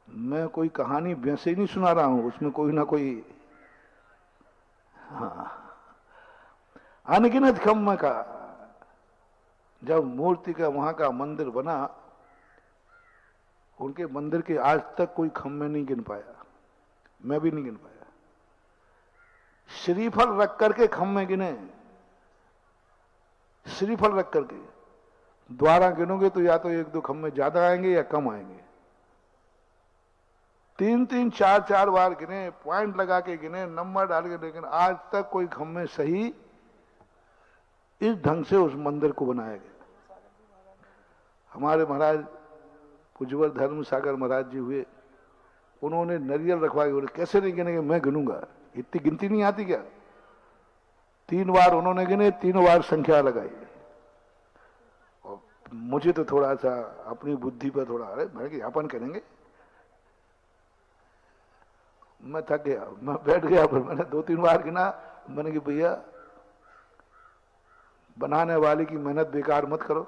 मैं कोई कहानी वैसे ही नहीं सुना रहा हूं, उसमें कोई ना कोई, हाँ, अनगिनत खम्मे का। जब मूर्ति का वहां का मंदिर बना, उनके मंदिर के आज तक कोई खम्मे नहीं गिन पाया, मैं भी नहीं गिन पाया। श्रीफल रख करके खम्मे गिने, श्रीफल रख करके। द्वारा गिनोगे तो या तो एक दो खम्मे ज्यादा आएंगे या कम आएंगे। 3-3 4-4 बार गिने, पॉइंट लगा के गिने, नंबर डाल के, लेकिन आज तक कोई खम्मे सही इस ढंग से उस मंदिर को बनाया गया। हमारे महाराज पुजवर धर्म सागर महाराज जी हुए, उन्होंने नरियल रखवाए, बोले कैसे नहीं गिनेंगे, मैं गिनूंगा। इतनी गिनती नहीं आती क्या? 3 बार उन्होंने गिने, 3 बार संख्या लगाई। और मुझे तो थोड़ा सा अपनी बुद्धि पर थोड़ा, अरे मैं ज्ञापन करेंगे, मैं थक गया, मैं बैठ गया। पर मैंने 2-3 बार गिना। मैंने कि भैया, बनाने वाले की मेहनत बेकार मत करो।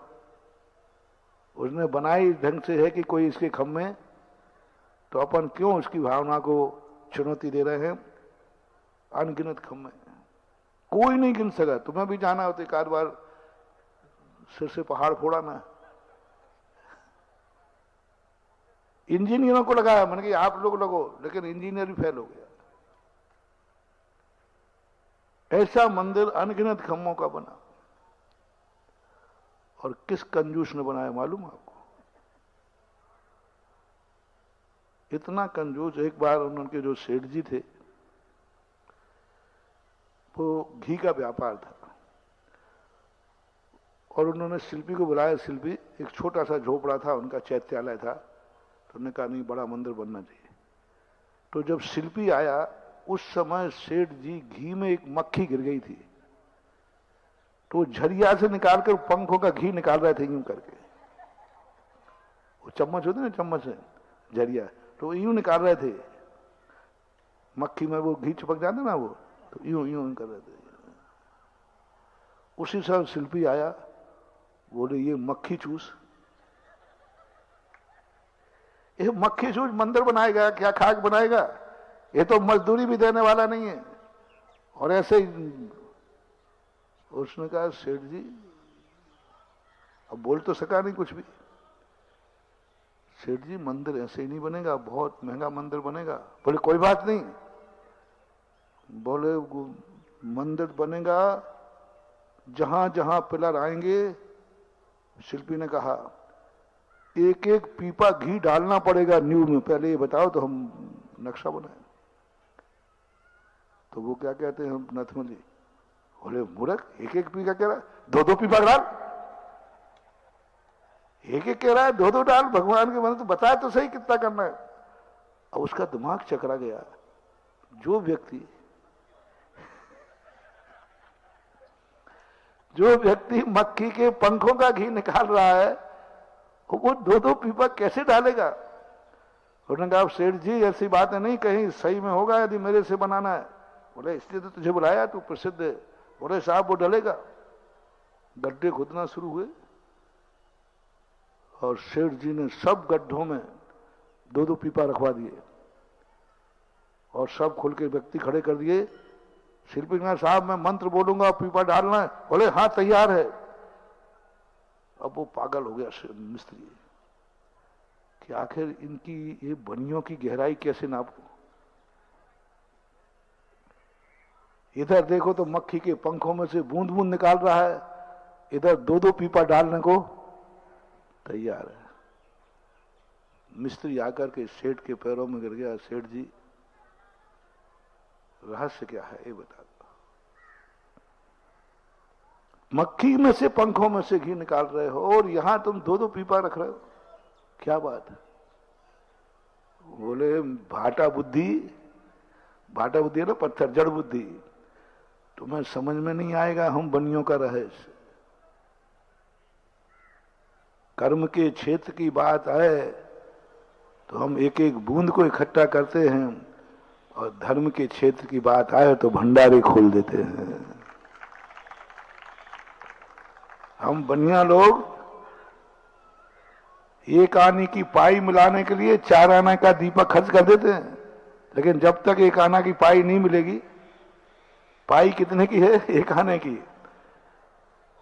उसने बनाई इस ढंग से है कि कोई इसके खम्मे, तो अपन क्यों उसकी भावना को चुनौती दे रहे हैं? अनगिनत खम्मे, कोई नहीं गिन सका। तुम्हें भी जाना होता, एक आध बार सिर से पहाड़ फोड़ा ना। इंजीनियरों को लगाया, मैंने कहा आप लोग लगो, लेकिन इंजीनियर भी फेल हो गया। ऐसा मंदिर अनगिनत खम्मों का बना। और किस कंजूस ने बनाया मालूम आपको? इतना कंजूस, एक बार उनके जो सेठ जी थे, वो घी का व्यापार था, और उन्होंने शिल्पी को बुलाया। शिल्पी, एक छोटा सा झोपड़ा था उनका, चैत्यालय था, तो उन्होंने कहा नहीं, बड़ा मंदिर बनना चाहिए। तो जब शिल्पी आया, उस समय सेठ जी घी में एक मक्खी गिर गई थी, तो झरिया से निकालकर पंखों का घी निकाल रहे थे यूं करके। वो चम्मच होते ना, चम्मच से झरिया, तो यूं निकाल रहे थे। मक्खी में वो घी चिपक जाता ना, वो तो यूं यूं कर रहे थे। उसी समय शिल्पी आया, बोले ये मक्खी चूस, ये मक्खी चूस मंदिर बनाएगा क्या, खाक बनाएगा? ये तो मजदूरी भी देने वाला नहीं है। और ऐसे ही उसने कहा, सेठ जी, अब बोल तो सका नहीं कुछ भी। सेठ जी, मंदिर ऐसे ही नहीं बनेगा, बहुत महंगा मंदिर बनेगा। बोले कोई बात नहीं। बोले मंदिर बनेगा जहां जहां पिलर आएंगे, शिल्पी ने कहा, एक एक पीपा घी डालना पड़ेगा नींव में, पहले ये बताओ तो हम नक्शा बनाए। तो वो क्या कहते हैं नथमली, बोले मूर्ख, एक एक पीपा कह रहा है, 2-2 पीपा डाल। एक एक कह रहा है 2-2 डाल, भगवान के मन तो बताया तो सही कितना करना है। अब उसका दिमाग चकरा गया। जो व्यक्ति मक्खी के पंखों का घी निकाल रहा है, वो 2-2 पीपा कैसे डालेगा? उन्होंने कहा, सेठ जी ऐसी बात है नहीं, कहीं सही में होगा यदि मेरे से बनाना है। बोले इसलिए तो तुझे बुलाया, तू प्रसिद्ध है। बोले साहब वो डलेगा। गड्ढे खोदना शुरू हुए, और सेठ जी ने सब गड्ढों में 2-2 पीपा रखवा दिए, और सब खोल के व्यक्ति खड़े कर दिए। शिल्पी ने, साहब मैं मंत्र बोलूंगा, पीपा डालना है। बोले हाँ तैयार है। अब वो पागल हो गया मिस्त्री कि आखिर इनकी ये बनियों की गहराई कैसे नापू। इधर देखो तो मक्खी के पंखों में से बूंद बूंद निकाल रहा है, इधर 2-2 पीपा डालने को तैयार है। मिस्त्री आकर के सेठ के पैरों में गिर गया। सेठ जी, रहस्य क्या है ये बता दो। मक्खी में से, पंखों में से घी निकाल रहे हो, और यहां तुम 2-2 पीपा रख रहे हो, क्या बात है? बोले भाटा बुद्धि है ना, पत्थर, जड़ बुद्धि, तुम्हें समझ में नहीं आएगा हम बनियों का रहस्य। कर्म के क्षेत्र की बात आए तो हम एक एक बूंद को इकट्ठा करते हैं, और धर्म के क्षेत्र की बात आए तो भंडारे खोल देते हैं। हम बनिया लोग एक आने की पाई मिलाने के लिए 4 आने का दीपक खर्च कर देते हैं, लेकिन जब तक एक आना की पाई नहीं मिलेगी, पाई कितने की है? 1 आने की,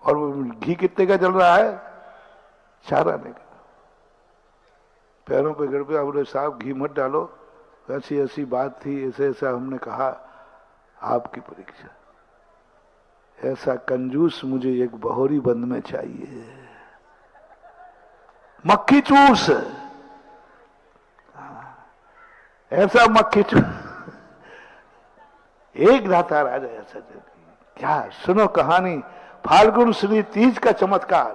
और घी कितने का चल रहा है? 4 आने का। पैरों पे गिर पे बोले साहब घी मत डालो, ऐसी ऐसी बात थी, ऐसे ऐसा हमने कहा, आपकी परीक्षा। ऐसा कंजूस मुझे एक बहोरी बंद में चाहिए, मक्खी चूस, ऐसा मक्खी चूस। एक दाता राजा ऐसा। क्या सुनो कहानी, फाल्गुन श्री तीज का चमत्कार।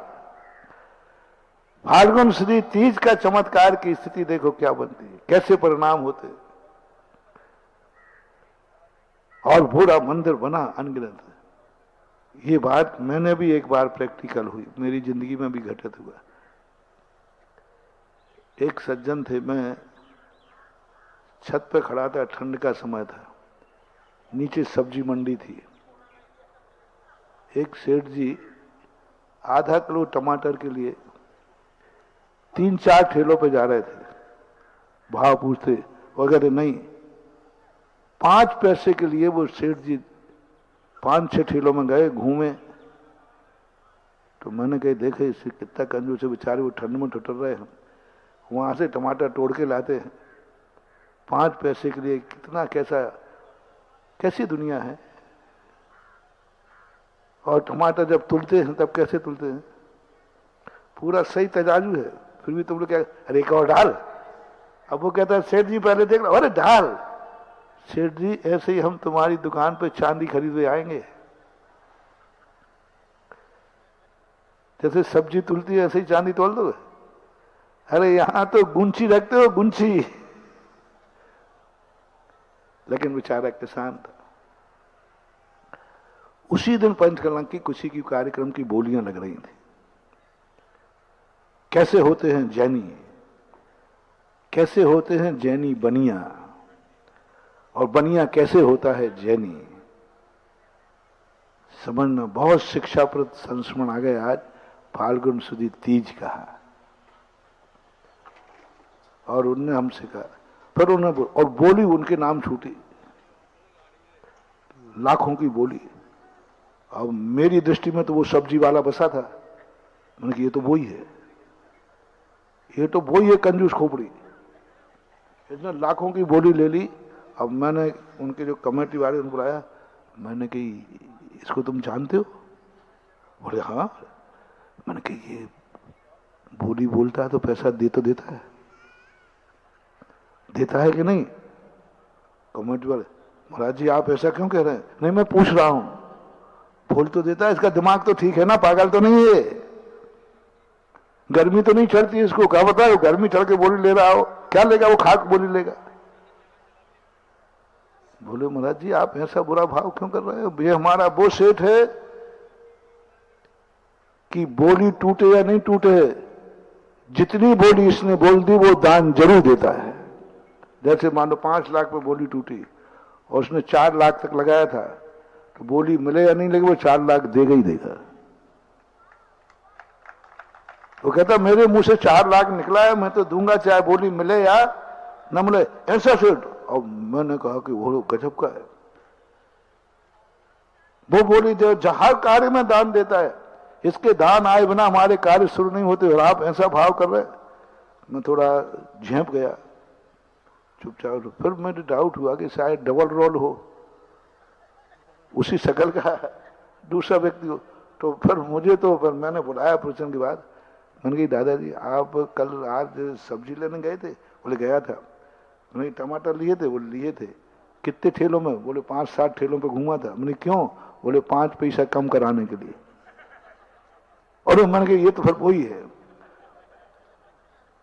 फाल्गुन श्री तीज का चमत्कार की स्थिति देखो क्या बनती है, कैसे परिणाम होते। और पूरा मंदिर बना अनगिनत। ये बात मैंने भी एक बार प्रैक्टिकल हुई, मेरी जिंदगी में भी घटित हुआ। एक सज्जन थे, मैं छत पे खड़ा था, ठंड का समय था, नीचे सब्जी मंडी थी। एक सेठ जी आधा किलो टमाटर के लिए 3-4 ठेलों पे जा रहे थे, भाव पूछते वगैरह नहीं। 5 पैसे के लिए वो सेठ जी 5-6 ठेलों में गए, घूमे। तो मैंने कही देखे इससे कितना कंजूस है बेचारे, वो ठंड में ठुठर रहे हैं, वहां से टमाटर तोड़ के लाते हैं 5 पैसे के लिए। कितना कैसी दुनिया है। और टमाटर जब तुलते हैं तब कैसे तुलते हैं, पूरा सही तराजू है, फिर भी तुम लोग क्या, अरे एक और डाल। अब वो कहता है सेठ जी पहले देख लो, अरे डाल। सेठ जी ऐसे ही हम तुम्हारी दुकान पे चांदी खरीदे आएंगे, जैसे सब्जी तुलती है ऐसे ही चांदी तोल दो। अरे यहां तो गुंची रखते हो, गुंची। लेकिन बेचारा किसान था। उसी दिन पंचकलंकी खुशी की कार्यक्रम की बोलियां लग रही थी। कैसे होते हैं जैनी, कैसे होते हैं जैनी बनिया, और बनिया कैसे होता है जैनी। समझना, बहुत शिक्षाप्रद संस्मरण आ गए आज। फाल्गुन सुदी तीज कहा और उनने हमसे कहा, फिर उन्होंने और बोली उनके नाम छूटी, लाखों की बोली। अब मेरी दृष्टि में तो वो सब्जी वाला बसा था। मैंने कहा ये तो वही है, ये तो वही है कंजूस खोपड़ी। इसने लाखों की बोली ले ली। अब मैंने उनके जो कमेटी वाले उनको बुलाया, मैंने कही इसको तुम जानते हो? बोले हाँ। मैंने कही ये बोली बोलता है तो पैसा दे तो देता है कि नहीं? कमेटी वाले, महाराज जी आप ऐसा क्यों कह रहे हैं? नहीं मैं पूछ रहा हूं, बोल तो देता है, इसका दिमाग तो ठीक है ना, पागल तो नहीं है, गर्मी तो नहीं चढ़ती इसको। क्या बताओ, गर्मी चढ़ के बोली ले रहा हो, क्या लेगा वो, खाक बोली लेगा। बोले महाराज जी आप ऐसा बुरा भाव क्यों कर रहे हो? ये हमारा वो सेठ है कि बोली टूटे या नहीं टूटे, जितनी बोली इसने बोल दी वो दान जरूर देता है। जैसे मान लो 5 लाख पे बोली टूटी और उसने 4 लाख तक लगाया था, तो बोली मिले या नहीं लगे वो 4 लाख देगा ही देगा। वो कहता मेरे मुंह से 4 लाख निकला है, मैं तो दूंगा चाहे बोली मिले या न मिले, ऐसा सेठ। और मैंने कहा कि वो गजब का है, वो बोली जो हर कार्य में दान देता है, इसके दान आए बिना हमारे कार्य शुरू नहीं होते, और आप ऐसा भाव कर रहे। मैं थोड़ा झेप गया, चुपचाप। फिर मुझे डाउट हुआ कि शायद डबल रोल हो, उसी शकल का दूसरा व्यक्ति हो। तो फिर मैंने बुलाया पूछने के बाद, मैंने कही दादाजी आप कल आज सब्जी लेने गए थे? बोले गया था। मैंने टमाटर लिए थे? बोले लिए थे। कितने ठेलों में? बोले 5-7 ठेलों पे घूमा था। मैंने क्यों? बोले 5 पैसा कम कराने के लिए। और मैंने कहा ये तो फिर वही है।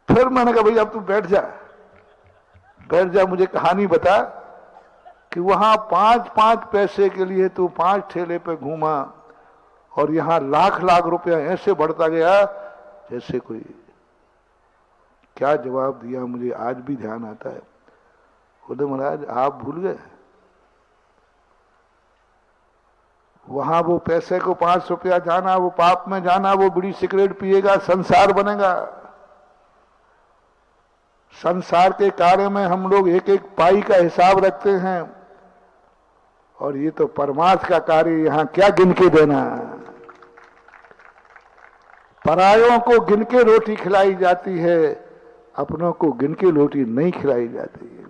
फिर मैंने कहा भाई अब तू बैठ जा, मुझे कहानी बता कि वहां 5-5 पैसे के लिए तू 5 ठेले पे घूमा और यहां लाख रुपया ऐसे बढ़ता गया जैसे कोई। क्या जवाब दिया मुझे आज भी ध्यान आता है। बोले महाराज आप भूल गए, वहां वो पैसे को 5 रुपया जाना, वो पाप में जाना, वो बीड़ी सिगरेट पिएगा संसार बनेगा। संसार के कार्य में हम लोग एक एक पाई का हिसाब रखते हैं, और ये तो परमार्थ का कार्य, यहां क्या गिन के देना। परायों को गिन के रोटी खिलाई जाती है, अपनों को गिन के रोटी नहीं खिलाई जाती है।